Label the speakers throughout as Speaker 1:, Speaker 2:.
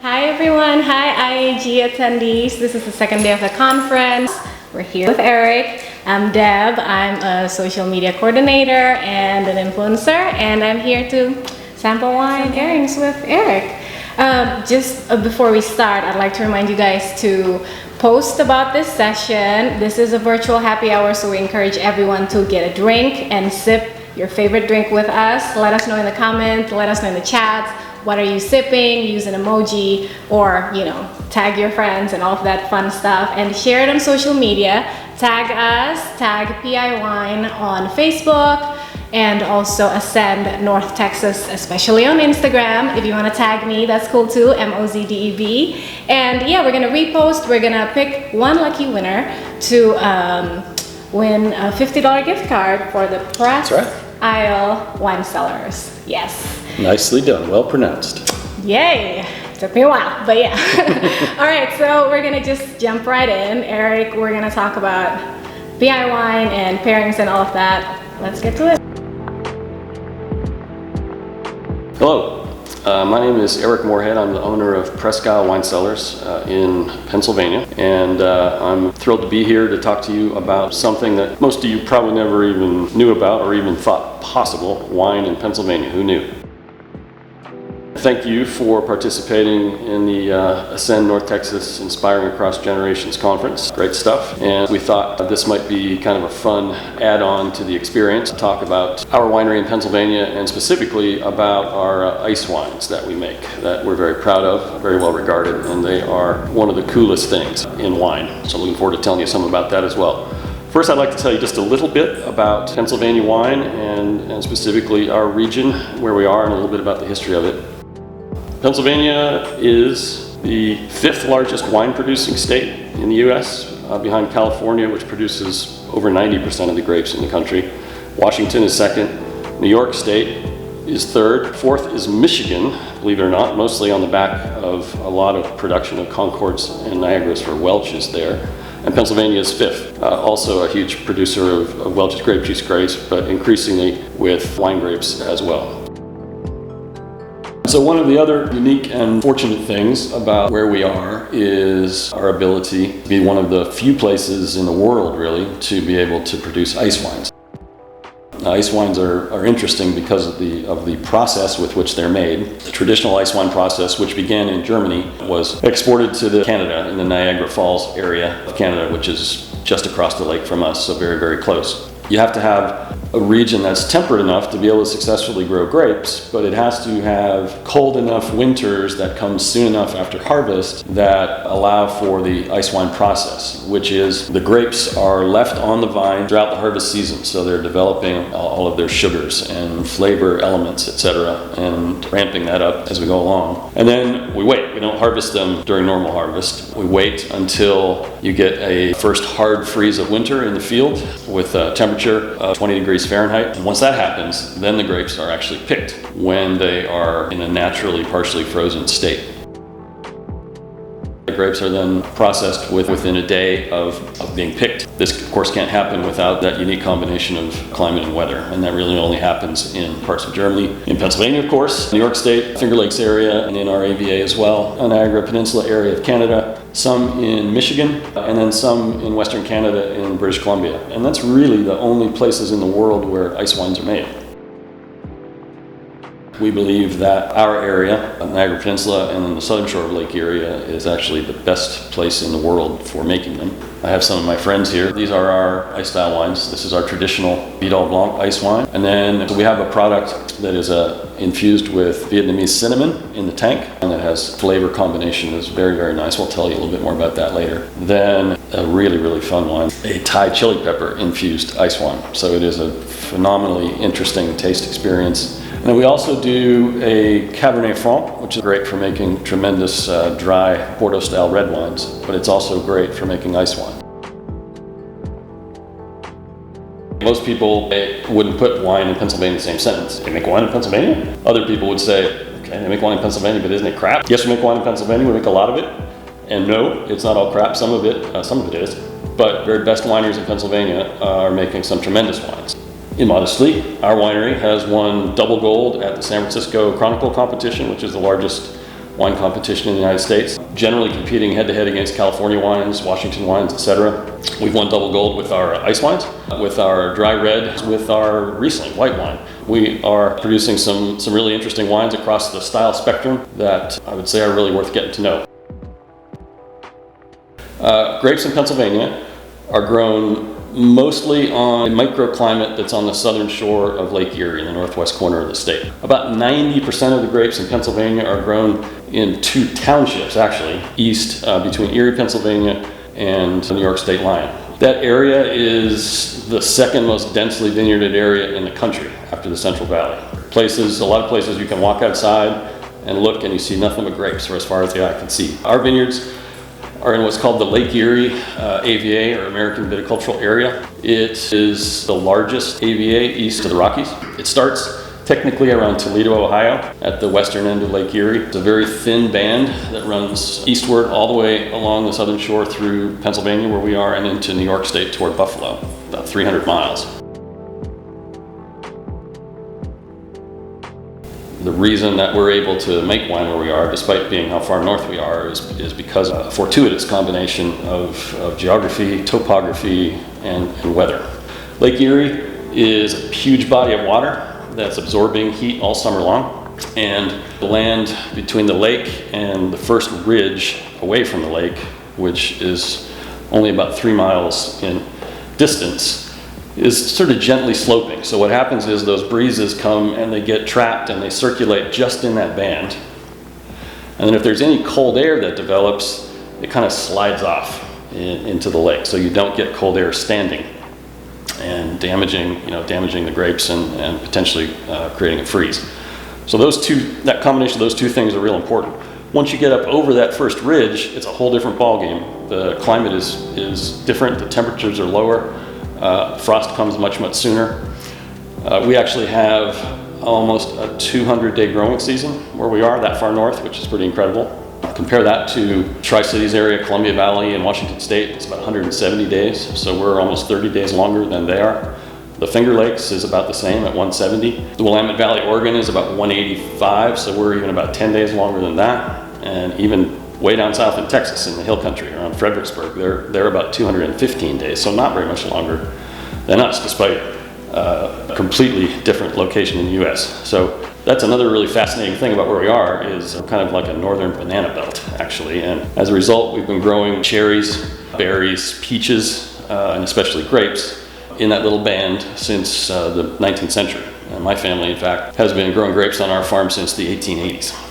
Speaker 1: Hi everyone, hi IAG attendees. This is the second day of the conference. We're here with Erik. I'm Deb. I'm a social media coordinator and an influencer, and I'm here to sample wine pairings with Erik. Just before we start, I'd like to remind you guys to post about this session. This is a virtual happy hour, so we encourage everyone to get a drink and sip your favorite drink with us. Let us know in the comments, let us know in the chats. What are you sipping? Use an emoji, or tag your friends and all of that fun stuff, and share it on social media. Tag us, tag PI Wine on Facebook, and also Ascend North Texas, especially on Instagram. If you want to tag me, that's cool too, MOZDEB. And yeah, we're gonna repost. We're gonna pick one lucky winner to win a $50 gift card for the Presque Isle Wine Cellars. Yes.
Speaker 2: Nicely done, well pronounced.
Speaker 1: Yay, took me a while, but yeah. All right, so we're gonna just jump right in. Erik, we're gonna talk about PI wine and pairings and all of that. Let's get to it.
Speaker 2: Hello, my name is Erik Moorhead. I'm the owner of Presque Isle Wine Cellars in Pennsylvania, and I'm thrilled to be here to talk to you about something that most of you probably never even knew about or even thought possible: wine in Pennsylvania. Who knew? Thank you for participating in the Ascend North Texas Inspiring Across Generations Conference. Great stuff. And we thought this might be kind of a fun add-on to the experience to talk about our winery in Pennsylvania, and specifically about our ice wines that we make, that we're very proud of, very well regarded, and they are one of the coolest things in wine. So looking forward to telling you something about that as well. First, I'd like to tell you just a little bit about Pennsylvania wine and specifically our region, where we are, and a little bit about the history of it. Pennsylvania is the 5th largest wine producing state in the U.S., behind California, which produces over 90% of the grapes in the country. Washington is 2nd. New York State is 3rd. 4th is Michigan, believe it or not, mostly on the back of a lot of production of Concords and Niagaras for Welch's there. And Pennsylvania is 5th. Also a huge producer of Welch's grape juice grapes, but increasingly with wine grapes as well. So one of the other unique and fortunate things about where we are is our ability to be one of the few places in the world, really, to be able to produce ice wines. Now, ice wines are interesting because of the process with which they're made. The traditional ice wine process, which began in Germany, was exported to Canada, in the Niagara Falls area of Canada, which is just across the lake from us, so very, very close. You have to have a region that's temperate enough to be able to successfully grow grapes, but it has to have cold enough winters that come soon enough after harvest that allow for the ice wine process, which is the grapes are left on the vine throughout the harvest season, so they're developing all of their sugars and flavor elements, etc., and ramping that up as we go along. And then we wait. We don't harvest them during normal harvest. We wait until you get a first hard freeze of winter in the field with a temperature of 20 degrees Fahrenheit. And once that happens, then the grapes are actually picked when they are in a naturally partially frozen state. The grapes are then processed within a day of being picked. This, of course, can't happen without that unique combination of climate and weather, and that really only happens in parts of Germany. In Pennsylvania, of course, New York State, Finger Lakes area, and in our AVA as well, Niagara Peninsula area of Canada, some in Michigan, and then some in Western Canada in British Columbia. And that's really the only places in the world where ice wines are made. We believe that our area, Niagara Peninsula and then the southern shore of Lake Erie, is actually the best place in the world for making them. I have some of my friends here. These are our ice style wines. This is our traditional Vidal Blanc ice wine. And then we have a product that is infused with Vietnamese cinnamon in the tank, and it has flavor combination that's very, very nice. We'll tell you a little bit more about that later. Then a really, really fun wine, a Thai chili pepper infused ice wine. So it is a phenomenally interesting taste experience. And then we also do a Cabernet Franc, which is great for making tremendous dry Bordeaux-style red wines, but it's also great for making ice wine. Most people wouldn't put wine and Pennsylvania in the same sentence. They make wine in Pennsylvania? Other people would say, okay, they make wine in Pennsylvania, but isn't it crap? Yes, we make wine in Pennsylvania, we make a lot of it. And no, it's not all crap, some of it is. But the very best wineries in Pennsylvania are making some tremendous wines. Immodestly, our winery has won double gold at the San Francisco Chronicle competition, which is the largest wine competition in the United States, generally competing head-to-head against California wines, Washington wines, etc. We've won double gold with our ice wines, with our dry red, with our Riesling white wine. We are producing some really interesting wines across the style spectrum that I would say are really worth getting to know. Grapes in Pennsylvania are grown mostly on a microclimate that's on the southern shore of Lake Erie in the northwest corner of the state. About 90% of the grapes in Pennsylvania are grown in 2 townships, actually, east between Erie, Pennsylvania and the New York state line. That area is the second most densely vineyarded area in the country after the Central Valley. A lot of places you can walk outside and look and you see nothing but grapes for as far as the eye can see. Our vineyards are in what's called the Lake Erie AVA, or American Viticultural Area. It is the largest AVA east of the Rockies. It starts technically around Toledo, Ohio, at the western end of Lake Erie. It's a very thin band that runs eastward all the way along the southern shore through Pennsylvania, where we are, and into New York State toward Buffalo, about 300 miles. The reason that we're able to make wine where we are, despite being how far north we are, is because of a fortuitous combination of geography, topography, and weather. Lake Erie is a huge body of water that's absorbing heat all summer long, and the land between the lake and the first ridge away from the lake, which is only about 3 miles in distance, is sort of gently sloping. So what happens is those breezes come and they get trapped and they circulate just in that band. And then if there's any cold air that develops, it kind of slides off into the lake. So you don't get cold air standing and damaging the grapes and potentially creating a freeze. So that combination of those 2 things are real important. Once you get up over that first ridge, it's a whole different ballgame. The climate is different, the temperatures are lower. Frost comes much sooner. We actually have almost a 200-day growing season where we are that far north, which is pretty incredible. Compare that to Tri-Cities area, Columbia Valley, and Washington State. It's about 170 days, so we're almost 30 days longer than they are. The Finger Lakes is about the same at 170. The Willamette Valley, Oregon is about 185, so we're even about 10 days longer than that. And even way down south in Texas, in the hill country around Fredericksburg, they're about 215 days, so not very much longer than us, despite a completely different location in the U.S. So that's another really fascinating thing about where we are, is kind of like a northern banana belt, actually. And as a result, we've been growing cherries, berries, peaches, and especially grapes in that little band since the 19th century. And my family, in fact, has been growing grapes on our farm since the 1880s.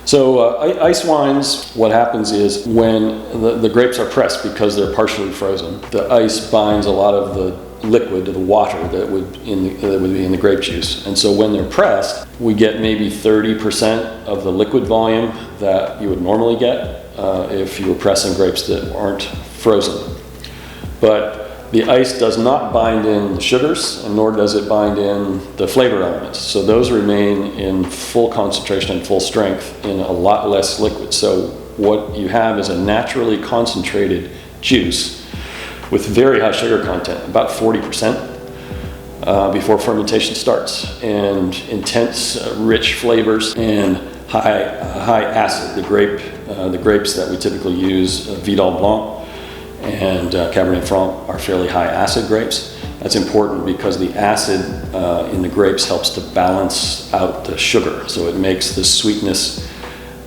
Speaker 2: So ice wines, what happens is when the grapes are pressed, because they're partially frozen, the ice binds a lot of the liquid to the water that would be in the grape juice. And so when they're pressed, we get maybe 30% of the liquid volume that you would normally get if you were pressing grapes that aren't frozen. But the ice does not bind in the sugars, and nor does it bind in the flavor elements. So those remain in full concentration and full strength in a lot less liquid. So what you have is a naturally concentrated juice with very high sugar content, about 40%, before fermentation starts, and intense, rich flavors and high acid. The grapes that we typically use, Vidal Blanc and Cabernet Franc, are fairly high acid grapes. That's important because the acid in the grapes helps to balance out the sugar. So it makes the sweetness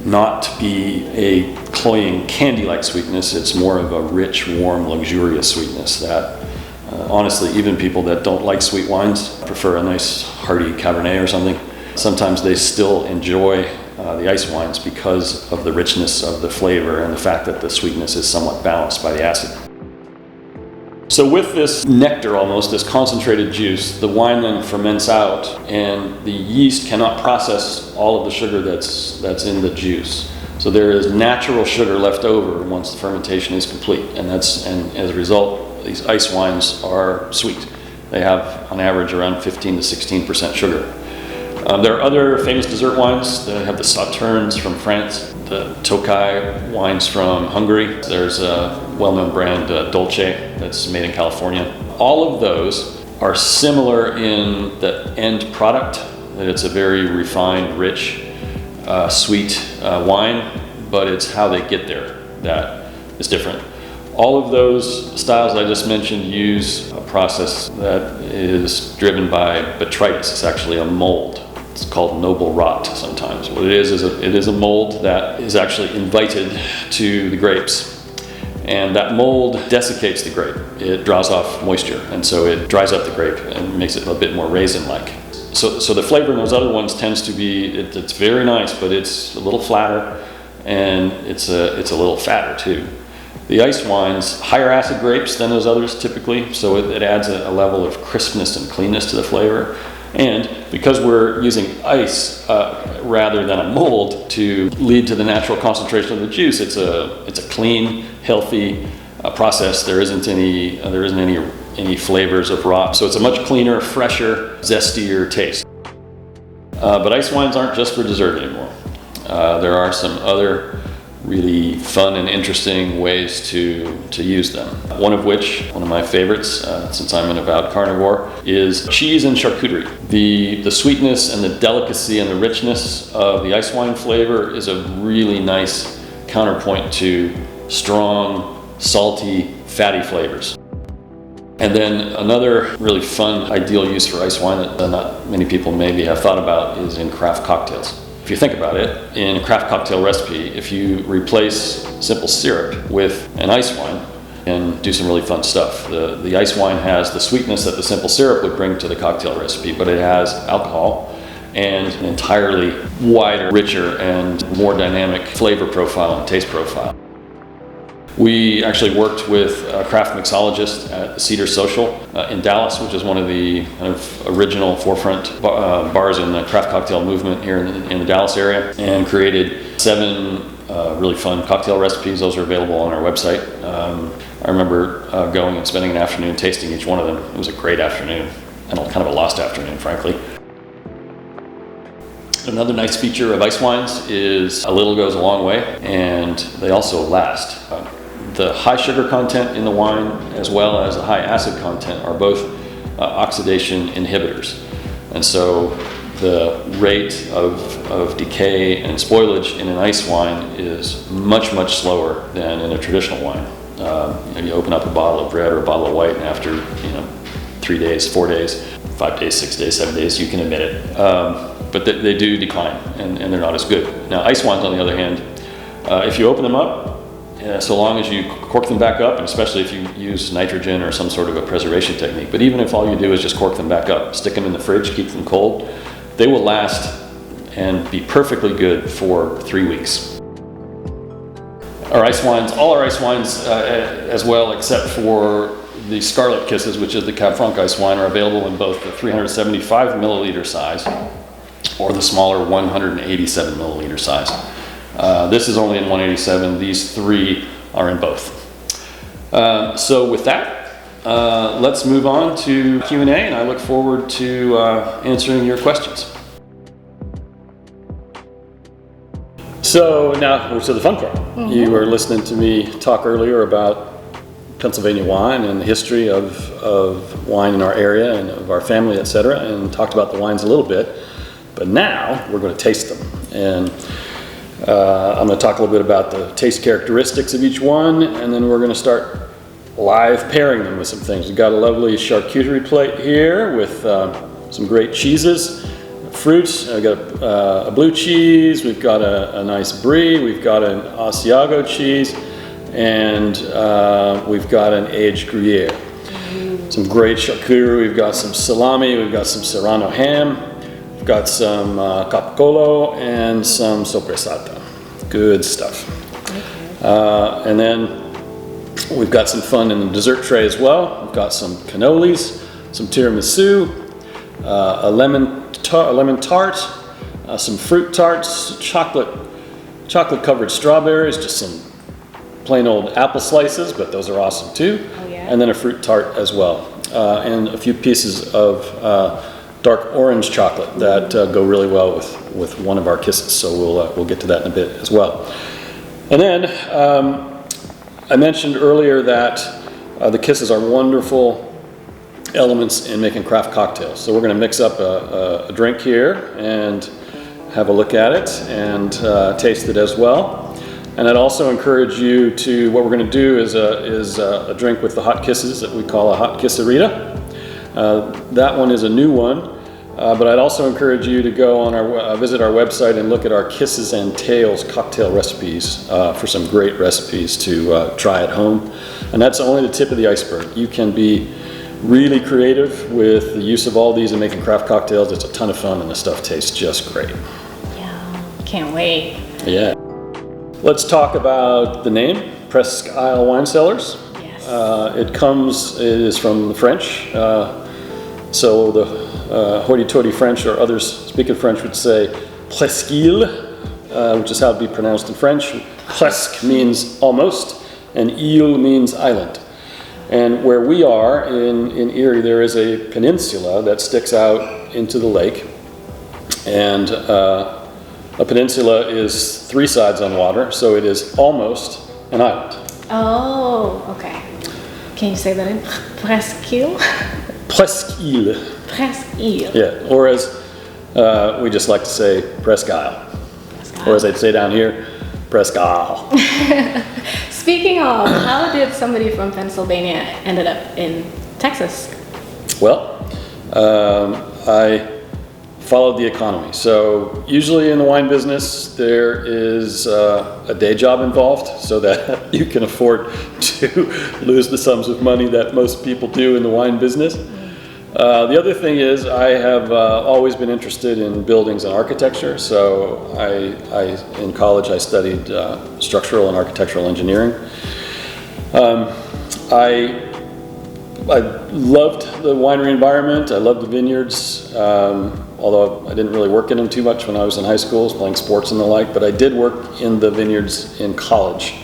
Speaker 2: not be a cloying candy-like sweetness. It's more of a rich, warm, luxurious sweetness that honestly, even people that don't like sweet wines, prefer a nice hearty Cabernet or something, sometimes they still enjoy the ice wines because of the richness of the flavor and the fact that the sweetness is somewhat balanced by the acid. So with this nectar, almost, this concentrated juice, the wine then ferments out, and the yeast cannot process all of the sugar that's in the juice. So there is natural sugar left over once the fermentation is complete, and as a result, these ice wines are sweet. They have, on average, around 15 to 16% sugar. There are other famous dessert wines. They have the Sauternes from France, the Tokaj wines from Hungary. There's a well-known brand, Dolce, that's made in California. All of those are similar in the end product, that it's a very refined, rich, sweet wine, but it's how they get there that is different. All of those styles I just mentioned use a process that is driven by botrytis. It's actually a mold. It's called noble rot sometimes. What it is it is a mold that is actually invited to the grapes. And that mold desiccates the grape. It draws off moisture, and so it dries up the grape and makes it a bit more raisin-like. So the flavor in those other ones tends to be, it's very nice, but it's a little flatter, and it's a little fatter too. The ice wines, higher acid grapes than those others typically, so it adds a level of crispness and cleanness to the flavor. And because we're using ice rather than a mold to lead to the natural concentration of the juice, it's a clean, healthy process. There isn't any flavors of rot, so it's a much cleaner, fresher, zestier taste. But ice wines aren't just for dessert anymore. There are some other really fun and interesting ways to use them. One of which, one of my favorites, since I'm an avowed carnivore, is cheese and charcuterie. The sweetness and the delicacy and the richness of the ice wine flavor is a really nice counterpoint to strong, salty, fatty flavors. And then another really fun, ideal use for ice wine that not many people maybe have thought about is in craft cocktails. If you think about it, in a craft cocktail recipe, if you replace simple syrup with an ice wine, and do some really fun stuff. The ice wine has the sweetness that the simple syrup would bring to the cocktail recipe, but it has alcohol and an entirely wider, richer, and more dynamic flavor profile and taste profile. We actually worked with a craft mixologist at the Cedar Social in Dallas, which is one of the kind of original forefront bars in the craft cocktail movement here in the Dallas area, and created 7 really fun cocktail recipes. Those are available on our website. I remember going and spending an afternoon tasting each one of them. It was a great afternoon, and kind of a lost afternoon, frankly. Another nice feature of ice wines is a little goes a long way, and they also last. The high sugar content in the wine as well as the high acid content are both oxidation inhibitors. And so the rate of decay and spoilage in an ice wine is much, much slower than in a traditional wine. You open up a bottle of red or a bottle of white, and after 3 days, 4 days, 5 days, 6 days, 7 days, you can admit it. But they do decline, and they're not as good. Now, ice wines, on the other hand, if you open them up, so long as you cork them back up, and especially if you use nitrogen or some sort of a preservation technique, but even if all you do is just cork them back up, stick them in the fridge, keep them cold, they will last and be perfectly good for 3 weeks. Our ice wines, all our ice wines as well, except for the Scarlet Kisses, which is the Cab Franc ice wine, are available in both the 375 milliliter size or the smaller 187 milliliter size. This is only in 187. These 3 are in both. So with that, let's move on to Q&A, and I look forward to answering your questions. So now we're to the fun part. Mm-hmm. You were listening to me talk earlier about Pennsylvania wine and the history of wine in our area and of our family, etc., and talked about the wines a little bit. But now we're going to taste them. And I'm going to talk a little bit about the taste characteristics of each one, and then we're going to start live pairing them with some things. We've got a lovely charcuterie plate here with some great cheeses, fruits. I've got a blue cheese, we've got a nice brie, we've got an Asiago cheese, and we've got an aged Gruyere. Some great charcuterie. We've got some salami, we've got some Serrano ham, we've got some capicolo, and some soppressata. Good stuff. And then we've got some fun in the dessert tray as well. We've got some cannolis, some tiramisu, a lemon tart, some fruit tarts, chocolate covered strawberries, just some plain old apple slices, but those are awesome too. Oh, yeah. And then a fruit tart as well, and a few pieces of dark orange chocolate that go really well with one of our kisses. So we'll get to that in a bit as well. And then I mentioned earlier that the kisses are wonderful elements in making craft cocktails. So we're going to mix up a drink here, and have a look at it and taste it as well. And I'd also encourage you to, what we're going to do is a drink with the hot kisses that we call a hot kissarita. That one is a new one, but I'd also encourage you to go on visit our website and look at our Kisses and Tails cocktail recipes for some great recipes to try at home. And that's only the tip of the iceberg. You can be really creative with the use of all these and making craft cocktails. It's a ton of fun and the stuff tastes just great.
Speaker 1: Yeah, can't wait.
Speaker 2: Yeah. Let's talk about the name, Presque Isle Wine Cellars.
Speaker 1: Yes.
Speaker 2: It is from the French. So the hoity-toity French or others speaking French would say Presque Isle, which is how it would be pronounced in French. Presque means almost, and Isle means island. And where we are in Erie, there is a peninsula that sticks out into the lake. And a peninsula is 3 sides on water, so it is almost an island.
Speaker 1: Oh, okay. Can you say that in Presque Isle?
Speaker 2: Presque Isle.
Speaker 1: Presque Isle.
Speaker 2: Yeah, or as we just like to say, Presque Isle. Or as they'd say down here, Presque Isle.
Speaker 1: Speaking of, how did somebody from Pennsylvania ended up in Texas?
Speaker 2: Well, I followed the economy. So usually in the wine business, there is a day job involved so that you can afford to lose the sums of money that most people do in the wine business. The other thing is I have always been interested in buildings and architecture. So in college I studied structural and architectural engineering. I loved the winery environment. I loved the vineyards. Although I didn't really work in them too much when I was in high school, playing sports and the like, but I did work in the vineyards in college.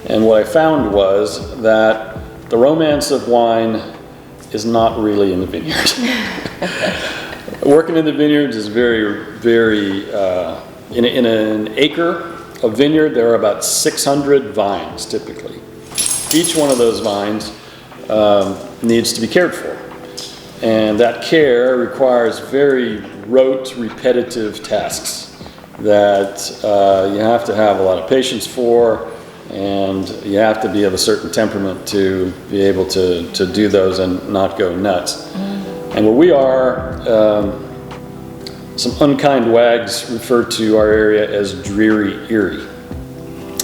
Speaker 2: And what I found was that the romance of wine is not really in the vineyard. Working in the vineyards is very, very, in an acre of vineyard, there are about 600 vines typically. Each one of those vines needs to be cared for. And that care requires very rote, repetitive tasks that you have to have a lot of patience for, and you have to be of a certain temperament to be able to do those and not go nuts. And where we are, some unkind wags refer to our area as dreary Erie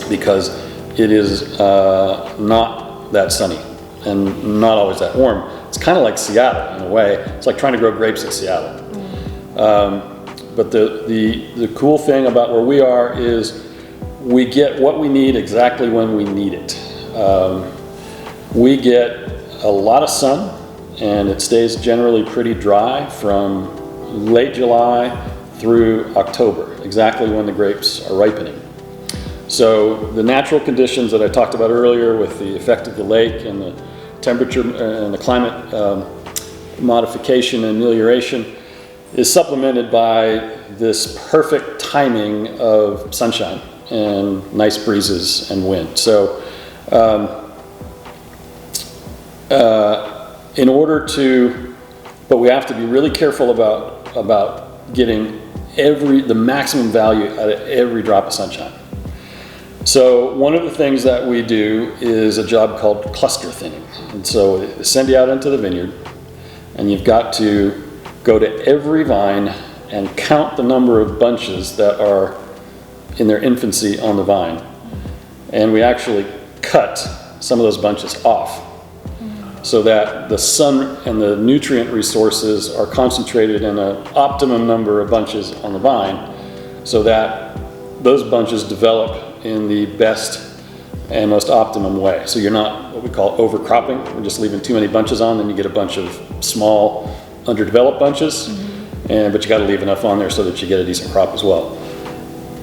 Speaker 2: because it is not that sunny and not always that warm. It's kind of like Seattle in a way. It's like trying to grow grapes in Seattle. But the cool thing about where we are is we get what we need exactly when we need it. We get a lot of sun, and it stays generally pretty dry from late July through October, exactly when the grapes are ripening. So the natural conditions that I talked about earlier with the effect of the lake and the temperature and the climate modification and amelioration is supplemented by this perfect timing of sunshine and nice breezes and wind. So in order to, but we have to be really careful about getting the maximum value out of every drop of sunshine. So one of the things that we do is a job called cluster thinning. And so they send you out into the vineyard, and you've got to go to every vine and count the number of bunches that are in their infancy on the vine. And we actually cut some of those bunches off so that the sun and the nutrient resources are concentrated in an optimum number of bunches on the vine so that those bunches develop in the best and most optimum way. So you're not what we call overcropping. We're just leaving too many bunches on, then you get a bunch of small, underdeveloped bunches, but you got to leave enough on there so that you get a decent crop as well.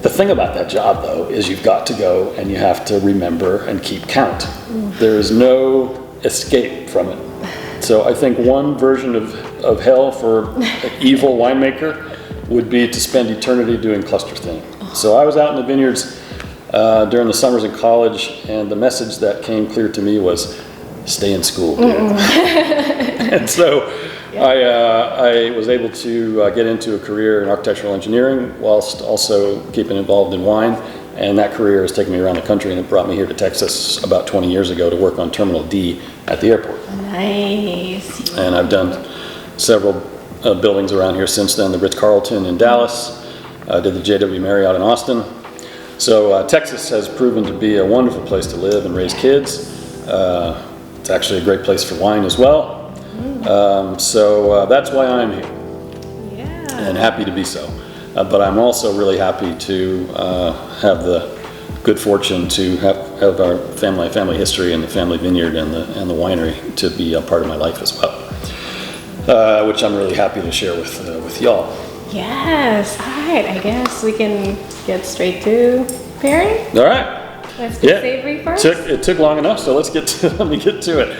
Speaker 2: The thing about that job, though, is you've got to go and you have to remember and keep count. There is no escape from it. So I think one version of hell for an evil winemaker would be to spend eternity doing cluster thinning. So I was out in the vineyards during the summers in college, and the message that came clear to me was, stay in school, dude. And so I was able to get into a career in architectural engineering whilst also keeping involved in wine. And that career has taken me around the country, and it brought me here to Texas about 20 years ago to work on Terminal D at the airport.
Speaker 1: Nice.
Speaker 2: And I've done several buildings around here since then. The Ritz-Carlton in Dallas, did the JW Marriott in Austin. So Texas has proven to be a wonderful place to live and raise kids. It's actually a great place for wine as well. So that's why I'm here.
Speaker 1: Yeah.
Speaker 2: And happy to be so. But I'm also really happy to have the good fortune to have our family history and the family vineyard and the winery to be a part of my life as well, which I'm really happy to share with y'all.
Speaker 1: Yes. All right. I guess we can get straight to pairing.
Speaker 2: All right.
Speaker 1: Let's do savory first.
Speaker 2: It took long enough, so let me get to it.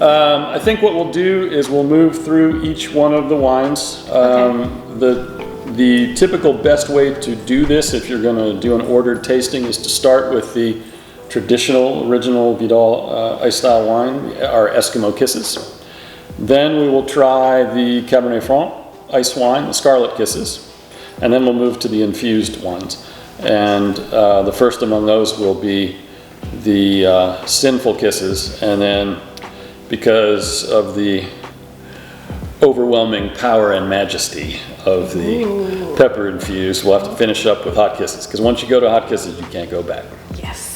Speaker 2: I think what we'll do is we'll move through each one of the wines. The typical best way to do this, if you're going to do an ordered tasting, is to start with the traditional, original Vidal ice style wine, our Eskimo Kisses. Then we will try the Cabernet Franc ice wine, the Scarlet Kisses, and then we'll move to the infused ones. And the first among those will be the Sinful Kisses, and then because of the overwhelming power and majesty of the pepper infused, we'll have to finish up with Hot Kisses, because once you go to Hot Kisses, you can't go back.
Speaker 1: Yes.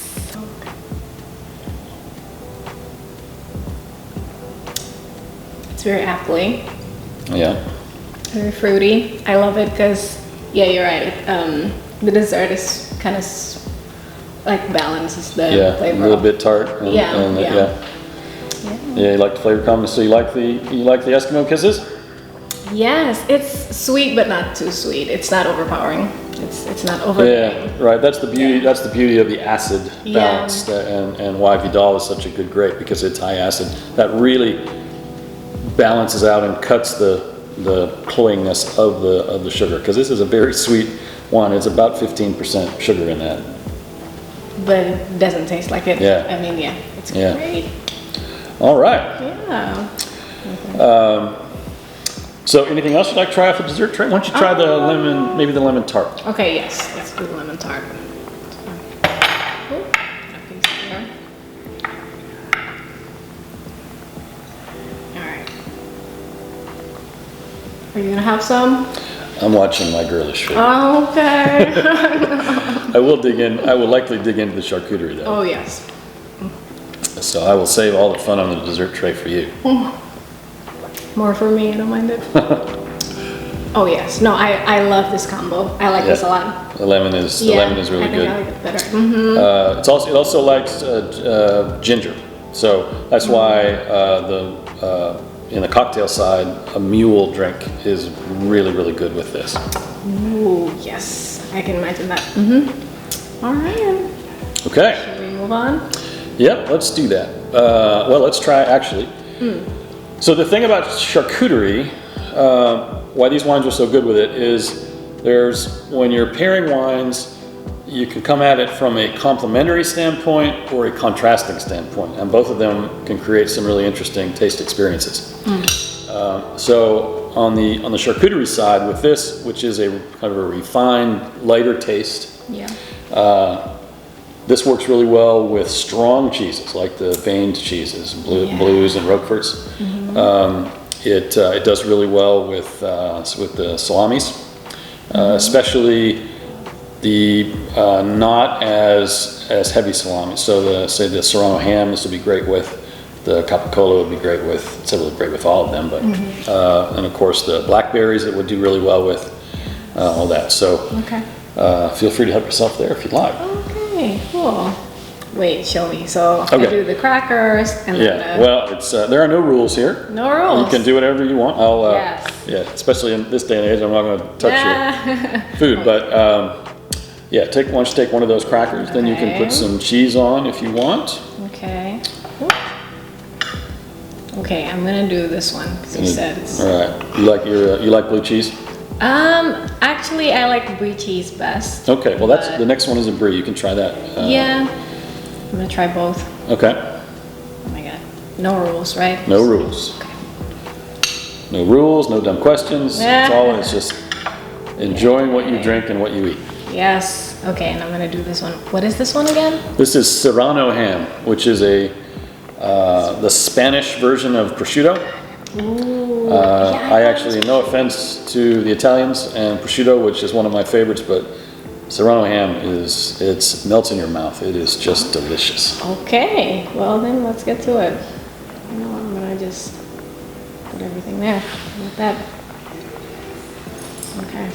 Speaker 1: It's very appley.
Speaker 2: Yeah.
Speaker 1: Very fruity. I love it because, yeah, you're right. The dessert is kind of like balances the flavor.
Speaker 2: A little bit tart. And,
Speaker 1: Yeah,
Speaker 2: you like the flavor combination. So you like the Eskimo Kisses?
Speaker 1: Yes, it's sweet but not too sweet. It's not overpowering. It's not overpowering.
Speaker 2: Yeah, right. That's the beauty. That's the beauty of the acid balance, and why Vidal is such a good grape, because it's high acid. That really balances out and cuts the cloyingness of the sugar. Because this is a very sweet one. It's about 15% sugar in that.
Speaker 1: But it doesn't taste like it.
Speaker 2: Yeah.
Speaker 1: I mean, it's great.
Speaker 2: All right.
Speaker 1: Yeah.
Speaker 2: So anything else you'd like to try off the dessert tray? Why don't you try the lemon, maybe the lemon tart?
Speaker 1: Okay, yes. Let's do the lemon tart. Alright. Are you gonna have some?
Speaker 2: I'm watching my girlish food.
Speaker 1: Oh, okay.
Speaker 2: I will likely dig into the charcuterie though.
Speaker 1: Oh, yes.
Speaker 2: So I will save all the fun on the dessert tray for you.
Speaker 1: More for me, I don't mind it. Oh yes, no, I love this combo. I like this a lot.
Speaker 2: The lemon is really good.
Speaker 1: I like it better.
Speaker 2: It also likes ginger, so that's why in the cocktail side, a mule drink is really good with this.
Speaker 1: Ooh, yes, I can imagine that. All right.
Speaker 2: Okay.
Speaker 1: Should we move on?
Speaker 2: Yep, let's do that. Well, let's try actually. So the thing about charcuterie, why these wines are so good with it is when you're pairing wines, you can come at it from a complementary standpoint or a contrasting standpoint, and both of them can create some really interesting taste experiences. So on the charcuterie side with this, which is a kind of a refined, lighter taste, this works really well with strong cheeses, like the veined cheeses, blues and roqueforts. It does really well with the salamis, especially the not as heavy salamis. So say the Serrano ham, this would be great with. The Capicola would be great with. It's really great with all of them, but and of course the blackberries, it would do really well with all that. So feel free to help yourself there if you'd like.
Speaker 1: Okay, cool. Wait, show me. So I do the crackers and then
Speaker 2: well, it's there are no rules here.
Speaker 1: No rules.
Speaker 2: You can do whatever you want. I'll especially in this day and age, I'm not going to touch your food, but why don't you take one of those crackers, then you can put some cheese on if you want.
Speaker 1: Okay. Okay, I'm gonna do this one because you said it's.
Speaker 2: All right. You like blue cheese?
Speaker 1: Actually, I like brie cheese best.
Speaker 2: Okay. Well, that's the next one is a brie. You can try that.
Speaker 1: I'm gonna try both.
Speaker 2: Okay.
Speaker 1: Oh my god. No rules, right?
Speaker 2: No rules.
Speaker 1: Okay.
Speaker 2: No rules, no dumb questions.
Speaker 1: Yeah.
Speaker 2: It's just enjoying what you drink and what you eat.
Speaker 1: Yes. Okay, and I'm gonna do this one. What is this one again?
Speaker 2: This is Serrano ham, which is the Spanish version of prosciutto.
Speaker 1: Ooh.
Speaker 2: I actually, no offense to the Italians and prosciutto, which is one of my favorites, but Serrano ham it melts in your mouth. It is just delicious.
Speaker 1: Okay, well then let's get to it. You know what, I'm gonna just put everything there. Like that. Okay.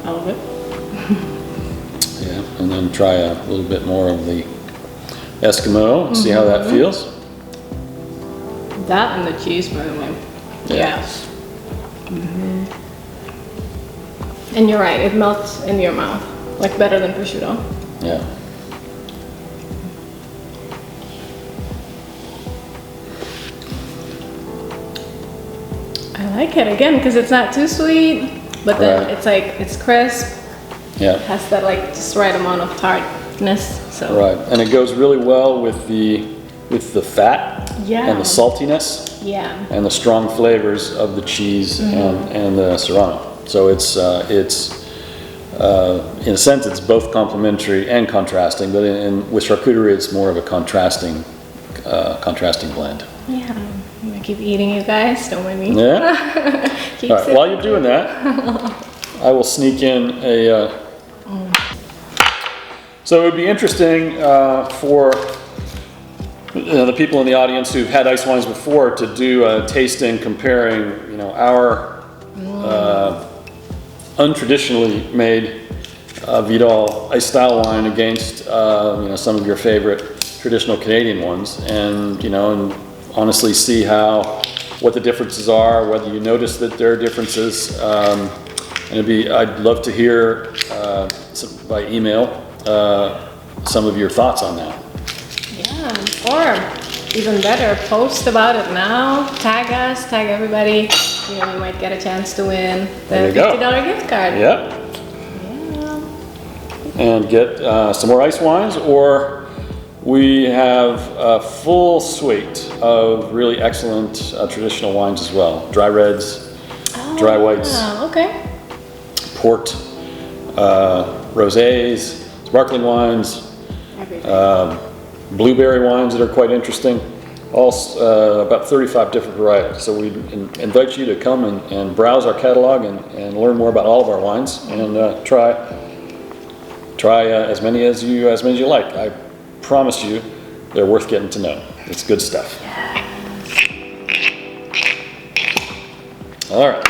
Speaker 1: All of it.
Speaker 2: Yeah, and then try a little bit more of the Eskimo and see how that feels.
Speaker 1: That and the cheese, by the way.
Speaker 2: Yeah.
Speaker 1: Yes. And you're right, it melts in your mouth, like better than prosciutto.
Speaker 2: Yeah.
Speaker 1: I like it again because it's not too sweet, but then
Speaker 2: Right.
Speaker 1: it's like it's crisp.
Speaker 2: Yeah.
Speaker 1: It has that like just right amount of tartness. So
Speaker 2: Right, and it goes really well with the fat
Speaker 1: Yeah.
Speaker 2: and the saltiness
Speaker 1: yeah.
Speaker 2: and the strong flavors of the cheese and the Serrano. So it's in a sense it's both complementary and contrasting, but with charcuterie it's more of a contrasting blend.
Speaker 1: Yeah. I'm gonna keep eating, you guys. Don't mind me.
Speaker 2: Yeah.
Speaker 1: Keep
Speaker 2: All right.
Speaker 1: sipping.
Speaker 2: While you're doing that, I will sneak in a. So it would be interesting for the people in the audience who've had ice wines before to do a tasting comparing, our untraditionally made Vidal ice style wine against, some of your favorite traditional Canadian ones, and and honestly see what the differences are, whether you notice that there are differences, and I'd love to hear by email some of your thoughts on that.
Speaker 1: Yeah, or even better, post about it now. Tag us, tag everybody. You might get a chance to win
Speaker 2: There
Speaker 1: the
Speaker 2: you go.
Speaker 1: $50 gift card.
Speaker 2: Yeah. And get some more ice wines, or we have a full suite of really excellent traditional wines as well. Dry reds, dry whites,
Speaker 1: Okay.
Speaker 2: port, rosés, sparkling wines,
Speaker 1: Everything.
Speaker 2: blueberry wines that are quite interesting. All about 35 different varieties. So we invite you to come and browse our catalog and learn more about all of our wines and try as many as you like. I promise you, they're worth getting to know. It's good stuff. All right.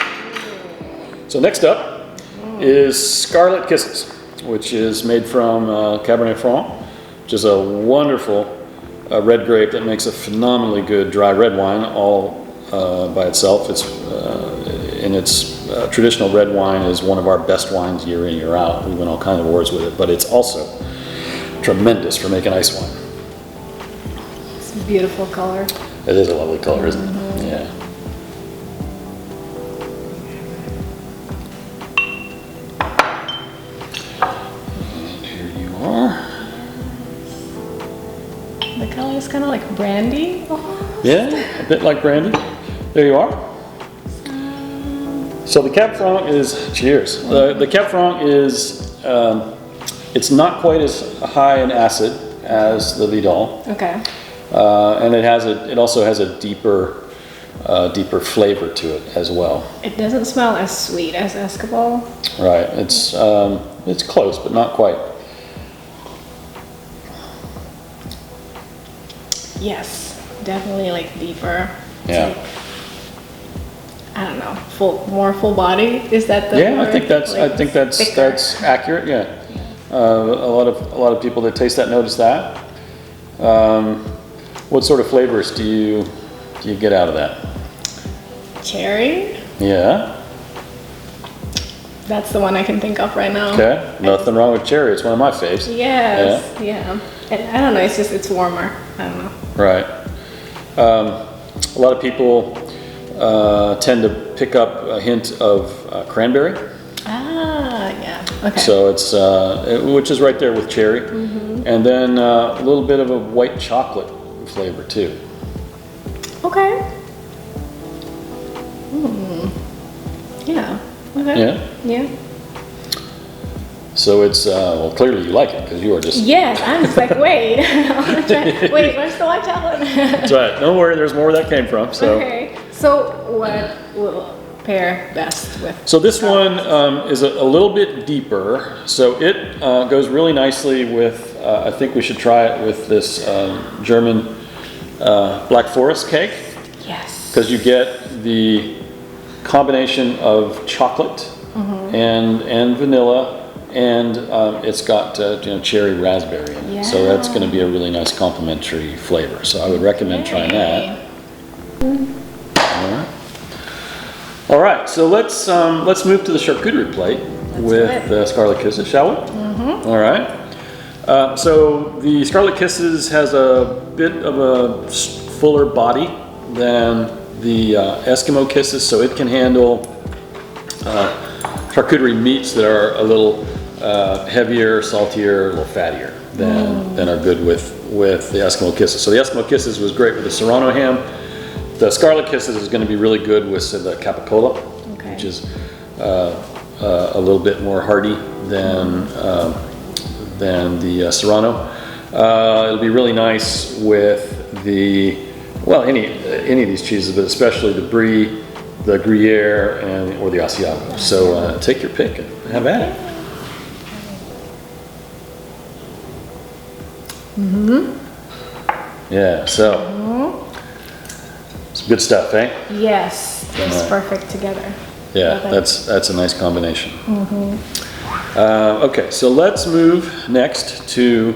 Speaker 2: So next up is Scarlet Kisses, which is made from Cabernet Franc, which is a wonderful red grape that makes a phenomenally good dry red wine all by itself. Its traditional red wine is one of our best wines year in, year out. We win all kinds of awards with it, but it's also tremendous for making ice wine.
Speaker 1: It's a beautiful color.
Speaker 2: It is a lovely color, isn't it? Yeah. And here you are.
Speaker 1: The color is kind of like brandy. almost.
Speaker 2: Yeah, a bit like brandy. There you are. So the Cab Franc is, cheers. The Cab Franc is, it's not quite as high in acid as the Vidal.
Speaker 1: Okay.
Speaker 2: And it also has a deeper flavor to it as well.
Speaker 1: It doesn't smell as sweet as Escapol.
Speaker 2: Right, it's close, but not quite.
Speaker 1: Yes, definitely like deeper. It's
Speaker 2: Yeah.
Speaker 1: like, I don't know, more full body. Is that the
Speaker 2: Yeah,
Speaker 1: word?
Speaker 2: I think that's
Speaker 1: thicker.
Speaker 2: that's accurate. Yeah, a lot of people that taste that notice that. What sort of flavors do you get out of that?
Speaker 1: Cherry.
Speaker 2: Yeah.
Speaker 1: That's the one I can think of right now.
Speaker 2: Okay. Nothing wrong with cherry. It's one of my faves.
Speaker 1: Yes. Yeah. And I don't know. It's warmer. I don't know.
Speaker 2: Right. A lot of people tend to pick up a hint of cranberry.
Speaker 1: Ah, yeah. Okay.
Speaker 2: So it's, which is right there with cherry. And then a little bit of a white chocolate flavor too.
Speaker 1: Okay. Yeah. Okay.
Speaker 2: Yeah.
Speaker 1: Yeah.
Speaker 2: So it's, well, clearly you like it because you are just...
Speaker 1: Yes, I'm just like, wait. I wanna try. Wait, where's the white chocolate?
Speaker 2: That's right. Don't worry, there's more where that came from. So.
Speaker 1: Okay. So what will pair best with?
Speaker 2: So this one is a little bit deeper. So it goes really nicely with, I think we should try it with this German Black Forest cake.
Speaker 1: Yes.
Speaker 2: Because you get the combination of chocolate and vanilla, and it's got cherry raspberry in it. So that's going to be a really nice complementary flavor. So I would recommend trying that. All right, so let's move to the charcuterie plate with the Scarlet Kisses, shall we? All right. So the Scarlet Kisses has a bit of a fuller body than the Eskimo Kisses, so it can handle charcuterie meats that are a little heavier, saltier, a little fattier than are good with the Eskimo Kisses. So the Eskimo Kisses was great with the Serrano ham. The Scarlet Kisses is going to be really good with the Capicola, which is a little bit more hearty than the Serrano. It'll be really nice with the, well, any of these cheeses, but especially the Brie, the Gruyere, or the Asiago. So take your pick and have at it. Yeah, so some good stuff, eh?
Speaker 1: Yes, it's perfect together.
Speaker 2: Yeah, that's a nice combination. Okay, so let's move next to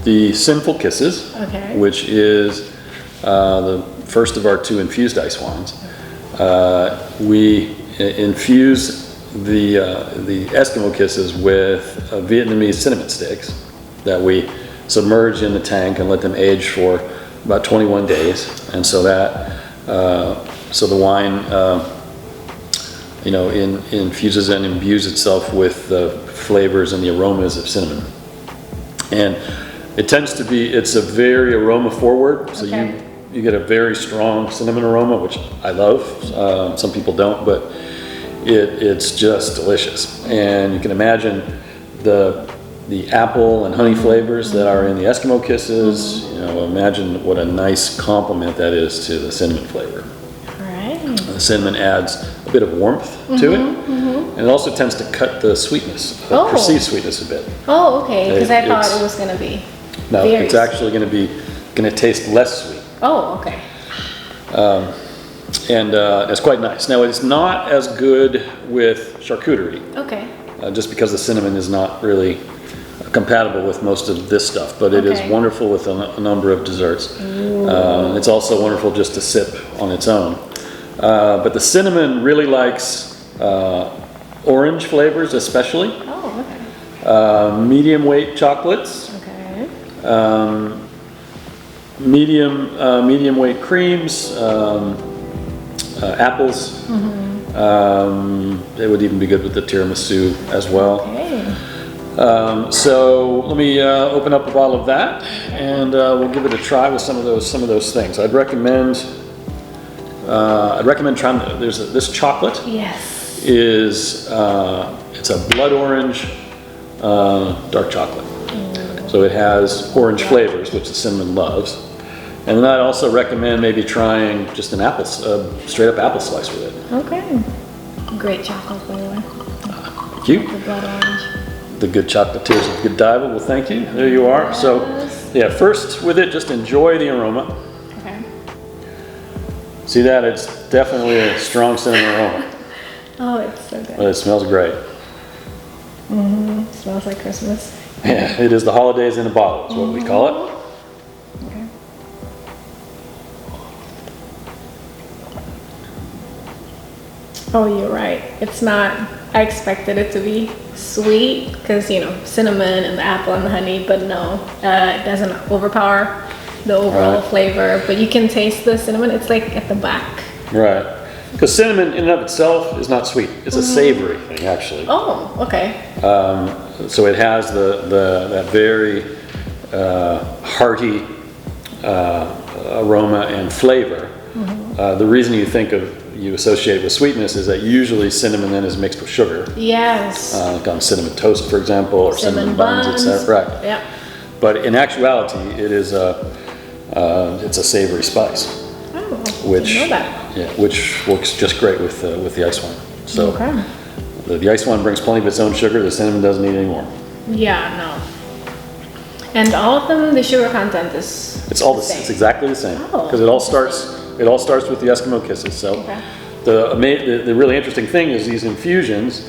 Speaker 2: the Sinful Kisses, which is the first of our 2 infused ice wines. We infuse the Eskimo Kisses with Vietnamese cinnamon sticks that we submerge in the tank and let them age for about 21 days. And so that, so the wine, infuses and imbues itself with the flavors and the aromas of cinnamon. And it tends to be, it's a very aroma forward. So you get a very strong cinnamon aroma, which I love. Some people don't, but it's just delicious. And you can imagine the apple and honey flavors that are in the Eskimo Kisses. Imagine what a nice complement that is to the cinnamon flavor. The cinnamon adds a bit of warmth to it, and it also tends to cut the sweetness, perceived sweetness a bit.
Speaker 1: Oh, okay, because I thought it was going to be
Speaker 2: it's actually going to taste less sweet.
Speaker 1: Oh, okay.
Speaker 2: And it's quite nice. Now, it's not as good with charcuterie. Okay. Just because the cinnamon is not really compatible with most of this stuff, but it is wonderful with a number of desserts. It's also wonderful just to sip on its own. But the cinnamon really likes orange flavors, especially.
Speaker 1: Oh, okay.
Speaker 2: Medium weight chocolates.
Speaker 1: Okay.
Speaker 2: Medium weight creams. Apples. It would even be good with the tiramisu as well. Okay. So let me open up a bottle of that, and we'll give it a try with some of those things. I'd recommend trying this chocolate. Yes. Is it's a blood orange dark chocolate. So it has orange flavors, which the cinnamon loves. And then I'd also recommend maybe trying just an straight up apple slice with it.
Speaker 1: Okay. Great chocolate, by the way.
Speaker 2: Thank you.
Speaker 1: The blood orange.
Speaker 2: The good chocolatiers of Godiva. Well, thank you. There you are. Yes. So, yeah, first with it, just enjoy the aroma. Okay. See that? It's definitely a strong cinnamon aroma.
Speaker 1: Oh, it's so good.
Speaker 2: But it smells great.
Speaker 1: It smells like Christmas.
Speaker 2: Yeah, it is the holidays in a bottle, is what we call it.
Speaker 1: Okay. Oh, you're right. It's not, I expected it to be sweet because, cinnamon and the apple and the honey, but no, it doesn't overpower the overall flavor, but you can taste the cinnamon. It's like at the back.
Speaker 2: Right. Because cinnamon in and of itself is not sweet. It's a savory thing, actually.
Speaker 1: Oh, okay.
Speaker 2: So it has that very hearty aroma and flavor. The reason you associate with sweetness is that usually cinnamon then is mixed with sugar.
Speaker 1: Yes.
Speaker 2: Like on cinnamon toast, for example, or cinnamon buns, etc. Right.
Speaker 1: Yep.
Speaker 2: But in actuality, it is it's a savory spice.
Speaker 1: Oh,
Speaker 2: which,
Speaker 1: didn't know that.
Speaker 2: Yeah, which works just great with the ice wine. So
Speaker 1: Okay.
Speaker 2: the ice wine brings plenty of its own sugar. The cinnamon doesn't need any more.
Speaker 1: Yeah, no. And all of them, the sugar content is
Speaker 2: It's all
Speaker 1: the same.
Speaker 2: it's exactly the same
Speaker 1: Oh.
Speaker 2: because it all starts with the Eskimo kisses. So
Speaker 1: Okay.
Speaker 2: the really interesting thing is these infusions.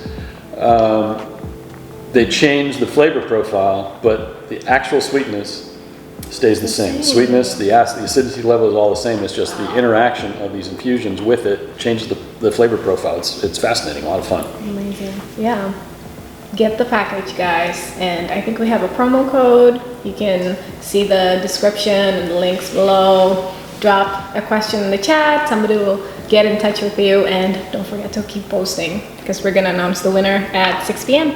Speaker 2: They change the flavor profile, but the actual sweetness stays the same. Sweetness, the acidity level is all the same. It's just the interaction of these infusions with it changes the flavor profile. It's fascinating, a lot of fun.
Speaker 1: Amazing. Yeah. Get the package, guys. And I think we have a promo code. You can see the description and the links below. Drop a question in the chat. Somebody will get in touch with you. And don't forget to keep posting because we're going to announce the winner at 6 p.m.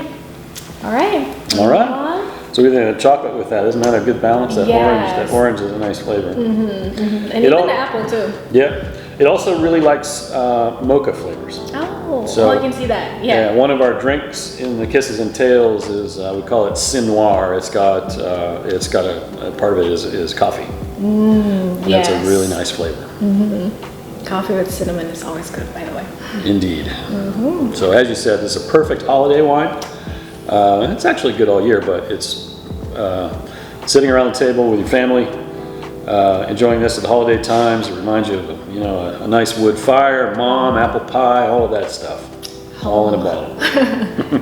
Speaker 1: All right.
Speaker 2: All right. So we're going to chocolate with that. Isn't that a good balance? That
Speaker 1: Yes.
Speaker 2: orange is a nice flavor.
Speaker 1: And even the apple too.
Speaker 2: Yeah. It also really likes mocha flavors.
Speaker 1: Oh,
Speaker 2: So,
Speaker 1: I can see that. Yeah.
Speaker 2: one of our drinks in the Kisses and Tails is we call it Sin Noir. It's got a part of it is coffee. And
Speaker 1: yes.
Speaker 2: that's a really nice flavor.
Speaker 1: Coffee with cinnamon is always good, by the way.
Speaker 2: Indeed. So as you said, it's a perfect holiday wine. It's actually good all year, but it's sitting around the table with your family, enjoying this at the holiday times. It reminds you of a nice wood fire, mom, apple pie, all of that stuff, all in a bottle.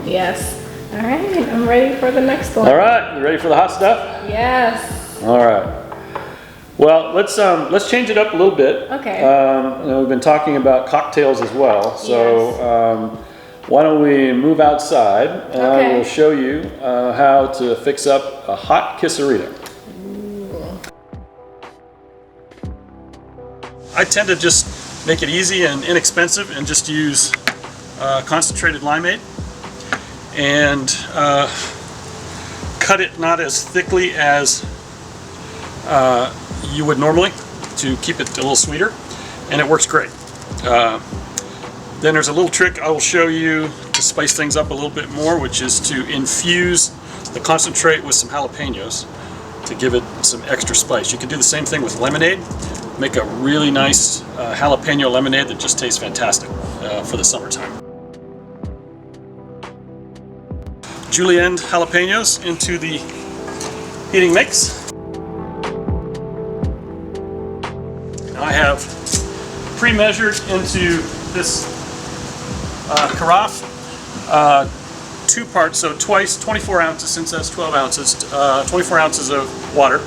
Speaker 1: Yes. All right, I'm ready for the next one.
Speaker 2: All right, you ready for the hot stuff?
Speaker 1: Yes.
Speaker 2: All right. Well, let's change it up a little bit.
Speaker 1: Okay.
Speaker 2: We've been talking about cocktails as well, so why don't we move outside and I will show you how to fix up a hot kisserita. I tend to just make it easy and inexpensive and just use concentrated limeade and cut it not as thickly as you would normally to keep it a little sweeter, and it works great. Then there's a little trick I will show you to spice things up a little bit more, which is to infuse the concentrate with some jalapenos to give it some extra spice. You can do the same thing with lemonade. Make a really nice jalapeno lemonade that just tastes fantastic for the summertime. Julienne jalapenos into the heating mix. Now I have pre-measured into this carafe 2 parts, so twice 24 ounces, since that's 12 ounces, 24 ounces of water.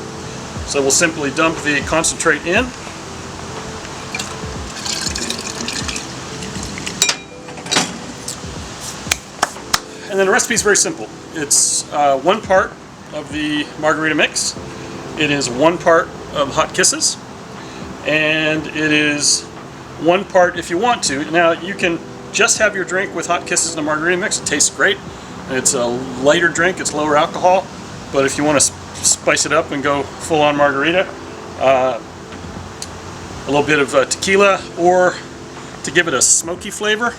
Speaker 2: So we'll simply dump the concentrate in. And then the recipe is very simple. It's 1 part of the margarita mix. It is 1 part of hot kisses. And it is 1 part if you want to. Now you can just have your drink with hot kisses and a margarita mix. It tastes great. It's a lighter drink, it's lower alcohol. But if you want to spice it up and go full on margarita, a little bit of tequila, or to give it a smoky flavor.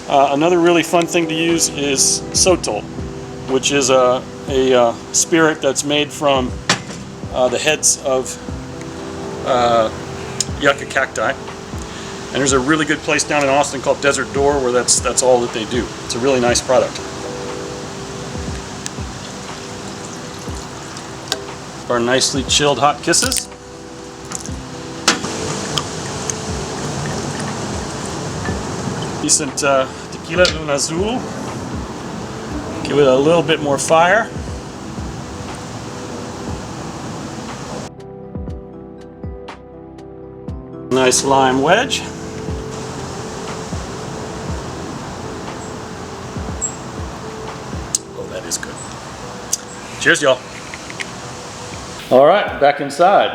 Speaker 2: Another really fun thing to use is sotol, which is a spirit that's made from the heads of yucca cacti. And there's a really good place down in Austin called Desert Door where that's all that they do. It's a really nice product. Our nicely chilled hot kisses. Decent tequila un azul. Give it a little bit more fire. Nice lime wedge. Oh, that is good. Cheers, y'all. All right, back inside.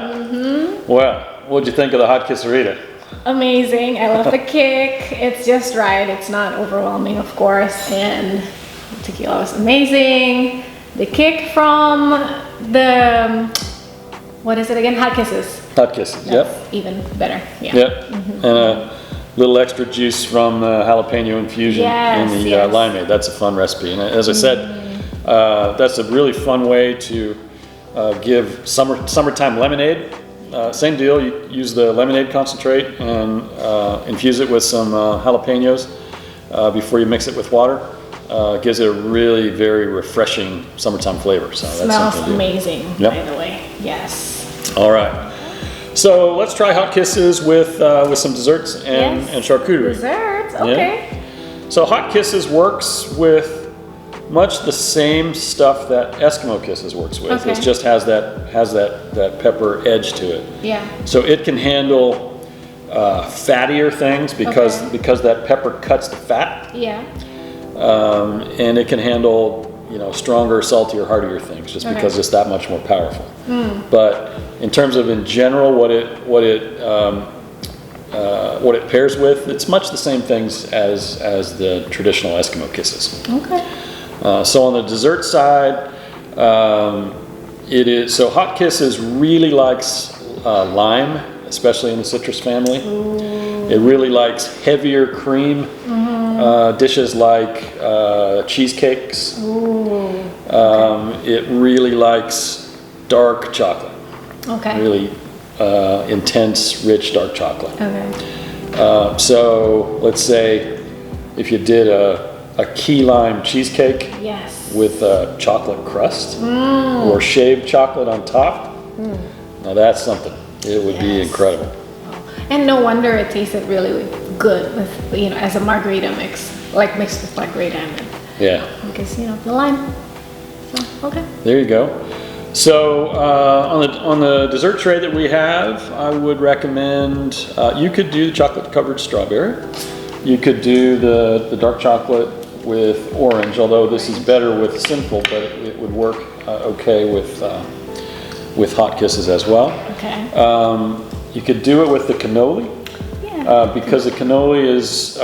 Speaker 2: Well, what'd you think of the hot kisserita?
Speaker 1: Amazing. I love the kick. It's just right. It's not overwhelming, of course. And the tequila was amazing. The kick from the, what is it again? Hot Kisses.
Speaker 2: Hot Kisses,
Speaker 1: That's
Speaker 2: yep.
Speaker 1: even better. Yeah.
Speaker 2: Yep. And a little extra juice from the jalapeno infusion
Speaker 1: Yes,
Speaker 2: in the
Speaker 1: yes.
Speaker 2: limeade. That's a fun recipe. And as I said, that's a really fun way to give summertime lemonade. Same deal, you use the lemonade concentrate and infuse it with some jalapenos before you mix it with water. Gives it a really very refreshing summertime flavor. So that's
Speaker 1: Smells
Speaker 2: something to do.
Speaker 1: amazing,
Speaker 2: Yep.
Speaker 1: by the way. Yes.
Speaker 2: All right. So let's try Hot Kisses with some desserts and,
Speaker 1: Yes.
Speaker 2: and charcuterie.
Speaker 1: Desserts, okay.
Speaker 2: Yeah. So Hot Kisses works with much the same stuff that Eskimo Kisses works with.
Speaker 1: Okay.
Speaker 2: It just has that pepper edge to it.
Speaker 1: Yeah.
Speaker 2: So it can handle fattier things because that pepper cuts the fat,
Speaker 1: Yeah.
Speaker 2: and it can handle stronger, saltier, heartier things just because it's that much more powerful. But in terms of in general what it pairs with, it's much the same things as the traditional Eskimo Kisses.
Speaker 1: Okay.
Speaker 2: So on the dessert side, Hot Kisses really likes lime, especially in the citrus family. Ooh. It really likes heavier cream dishes like cheesecakes.
Speaker 1: Ooh. Okay.
Speaker 2: It really likes dark chocolate.
Speaker 1: Okay.
Speaker 2: Really intense, rich dark chocolate.
Speaker 1: Okay.
Speaker 2: So let's say if you did a key lime cheesecake
Speaker 1: Yes.
Speaker 2: with a chocolate crust or shaved chocolate on top, now that's something. It would be incredible.
Speaker 1: And no wonder it tasted really good with, as a margarita mix, like mixed with margarita and
Speaker 2: Yeah.
Speaker 1: because, the lime. So, okay.
Speaker 2: There you go. So on the dessert tray that we have, I would recommend you could do the chocolate covered strawberry. You could do the dark chocolate with orange, although this is better with simple, but it would work okay with Hot Kisses as well.
Speaker 1: Okay.
Speaker 2: You could do it with the cannoli.
Speaker 1: Yeah.
Speaker 2: Because the cannoli is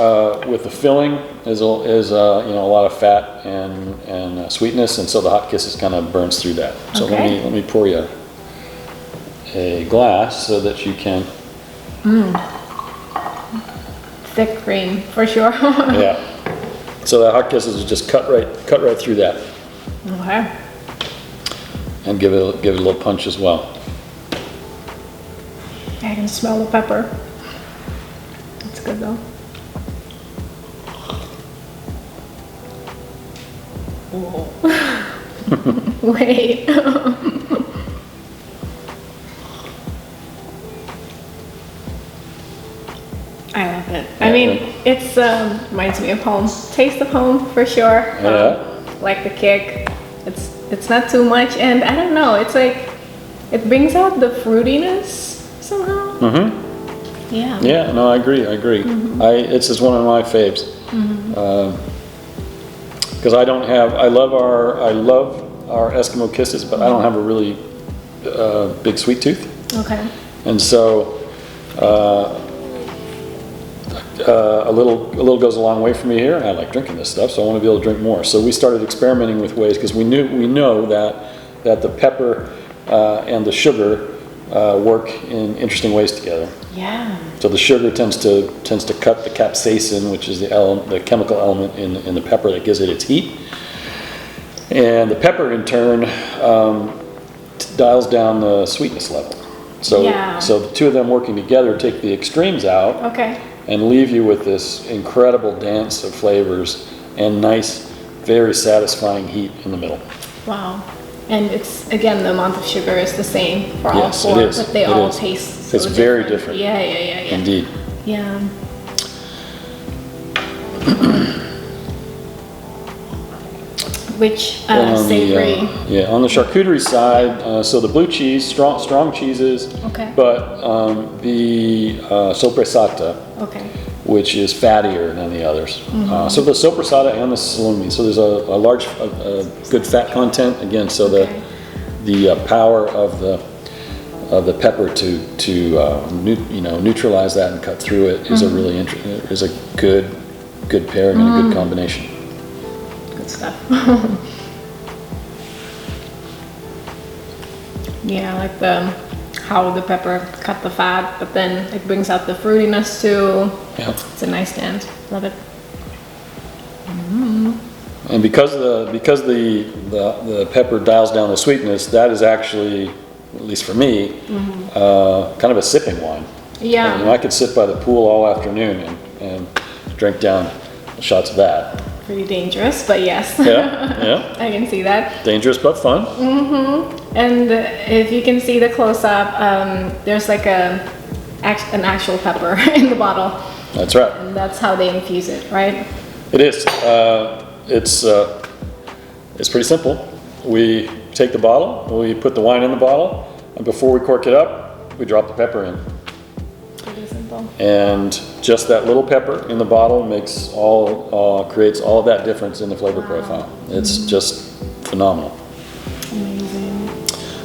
Speaker 2: with the filling is a lot of fat and sweetness, and so the Hot Kisses kind of burns through that. So
Speaker 1: Okay.
Speaker 2: let me pour you a glass so that you can.
Speaker 1: Thick cream for sure.
Speaker 2: Yeah. So the Hot Kisses will just cut right through that
Speaker 1: Okay.
Speaker 2: and give it a little punch as well.
Speaker 1: I can smell the pepper. It's good though. Whoa. Wait. I love it. I mean, it's reminds me of home. Taste of home for sure.
Speaker 2: Yeah.
Speaker 1: Like the kick. It's not too much, and I don't know. It's like it brings out the fruitiness somehow. Yeah.
Speaker 2: Yeah. No, I agree. It's just one of my faves. Because I love our Eskimo Kisses, but I don't have a really big sweet tooth.
Speaker 1: Okay.
Speaker 2: And so a little goes a long way for me here. I like drinking this stuff, so I want to be able to drink more. So we started experimenting with ways, because we know that the pepper and the sugar work in interesting ways together.
Speaker 1: Yeah.
Speaker 2: So the sugar tends to cut the capsaicin, which is the chemical element in the pepper that gives it its heat, and the pepper in turn dials down the sweetness level. So the two of them working together take the extremes out.
Speaker 1: Okay.
Speaker 2: And leave you with this incredible dance of flavors and nice, very satisfying heat in the middle.
Speaker 1: Wow. And it's, again, the amount of sugar is the same for all
Speaker 2: Yes,
Speaker 1: four,
Speaker 2: it is.
Speaker 1: but they
Speaker 2: It
Speaker 1: all
Speaker 2: is.
Speaker 1: taste so
Speaker 2: It's very different.
Speaker 1: Yeah.
Speaker 2: Indeed.
Speaker 1: Yeah. Which savory?
Speaker 2: On the charcuterie side, so the blue cheese, strong cheeses,
Speaker 1: Okay.
Speaker 2: but the soppressata,
Speaker 1: Okay.
Speaker 2: which is fattier than the others. So the soppressata and the salumi. So there's a large, good fat content again. So the power of
Speaker 3: the pepper to neutralize that and cut through it is a really is a good pairing and a good combination.
Speaker 1: Good stuff. Yeah, I like how the pepper cut the fat, but then it brings out the fruitiness too.
Speaker 3: Yeah.
Speaker 1: It's a nice stand. Love it.
Speaker 3: And because the pepper dials down the sweetness, that is actually, at least for me, kind of a sipping wine.
Speaker 1: Yeah.
Speaker 3: I could sit by the pool all afternoon and drink down shots of that.
Speaker 1: Pretty dangerous, but yes.
Speaker 3: Yeah.
Speaker 1: I can see that.
Speaker 3: Dangerous but fun.
Speaker 1: And if you can see the close-up, there's like an actual pepper in the bottle.
Speaker 3: That's right.
Speaker 1: And that's how they infuse it, right?
Speaker 3: It is. It's pretty simple. We take the bottle, we put the wine in the bottle, and before we cork it up, we drop the pepper in.
Speaker 1: Pretty simple.
Speaker 3: And just that little pepper in the bottle creates all of that difference in the flavor profile. It's just phenomenal.
Speaker 1: Amazing.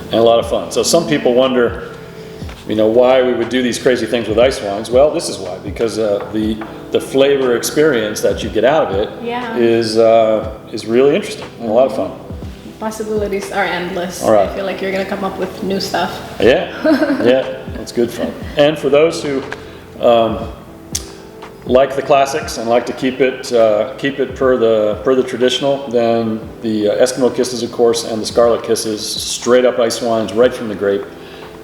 Speaker 3: And a lot of fun. So some people wonder, why we would do these crazy things with ice wines. Well, this is why, because the flavor experience that you get out of it is really interesting and a lot of fun.
Speaker 1: Possibilities are endless.
Speaker 3: All right.
Speaker 1: I feel like you're gonna come up with new stuff.
Speaker 3: Yeah, it's good fun. And for those who like the classics and like to keep it per the traditional, then the Eskimo Kisses, of course, and the Scarlet Kisses, straight up ice wines right from the grape,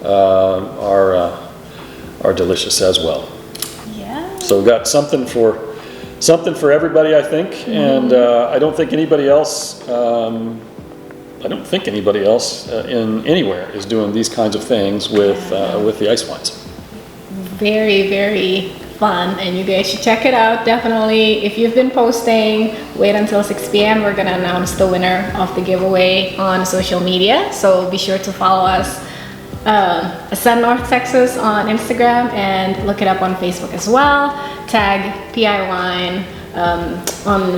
Speaker 3: are delicious as well. Yeah. So we've got something for everybody, I think, and I don't think anybody else. In anywhere is doing these kinds of things with the ice wines.
Speaker 1: Very, very fun, and you guys should check it out. Definitely, if you've been posting, wait until 6 p.m. We're gonna announce the winner of the giveaway on social media. So be sure to follow us, Ascend North Texas on Instagram, and look it up on Facebook as well. Tag PI Wine on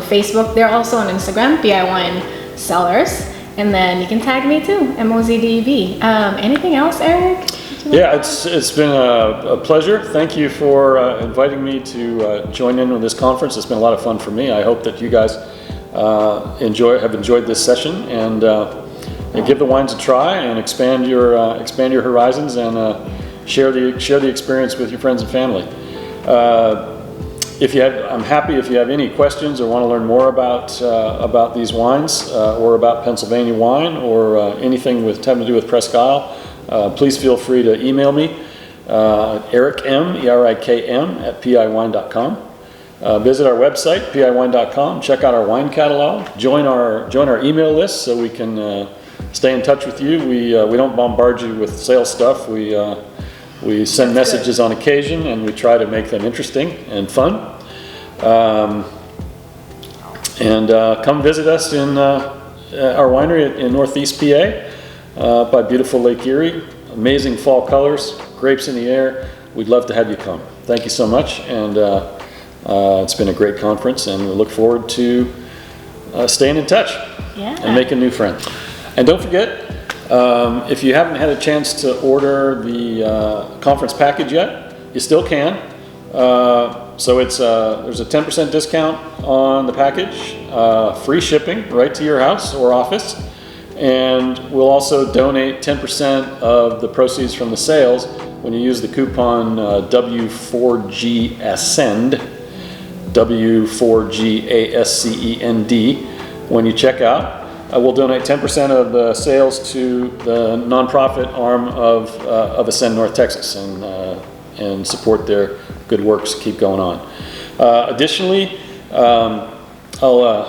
Speaker 1: Facebook. They're also on Instagram, PI Wine Cellars. And then you can tag me too, MOZDEB. Anything else, Eric?
Speaker 3: Yeah, it's been a pleasure. Thank you for inviting me to join in on this conference. It's been a lot of fun for me. I hope that you guys have enjoyed this session and give the wines a try and expand your horizons and share the experience with your friends and family. I'm happy if you have any questions or want to learn more about these wines or about Pennsylvania wine or anything having to do with Presque Isle, please feel free to email me, Erik M, E-R-I-K-M at piwine.com. Visit our website, piwine.com. Check out our wine catalog. Join our email list so we can stay in touch with you. We don't bombard you with sales stuff. We send messages on occasion, and we try to make them interesting and fun. Come visit us in our winery in Northeast PA by beautiful Lake Erie. Amazing fall colors, grapes in the air. We'd love to have you come. Thank you so much, and it's been a great conference, and we look forward to staying in touch and making new friends. And don't forget, if you haven't had a chance to order the conference package yet, you still can. So there's a 10% discount on the package, free shipping right to your house or office, and we'll also donate 10% of the proceeds from the sales when you use the coupon W4GASCEND, W4GASCEND when you check out. We'll donate 10% of the sales to the nonprofit arm of Ascend North Texas and support their good works keep going on. Additionally,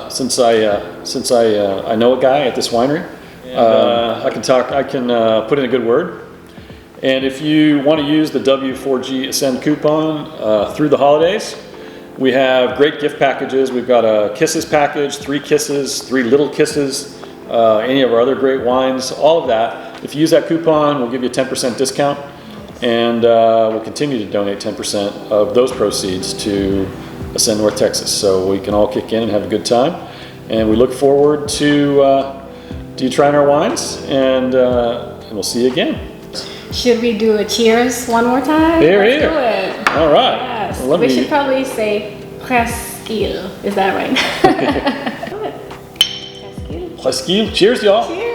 Speaker 3: since I know a guy at this winery, I can put in a good word. And if you want to use the W4G Ascend coupon through the holidays, we have great gift packages. We've got a Kisses package, 3 kisses, 3 little kisses, any of our other great wines, all of that. If you use that coupon, we'll give you a 10% discount, and we'll continue to donate 10% of those proceeds to Ascend North Texas, so we can all kick in and have a good time. And we look forward to you trying our wines, and we'll see you again.
Speaker 1: Should we do a cheers one more time?
Speaker 3: Here,
Speaker 1: Let's
Speaker 3: here.
Speaker 1: do it.
Speaker 3: All right.
Speaker 1: Yes.
Speaker 3: Well, let
Speaker 1: We
Speaker 3: me-
Speaker 1: should probably say Presque Isle. Is that right? Presque Isle.
Speaker 3: Presque Isle. Cheers, y'all.
Speaker 1: Cheers.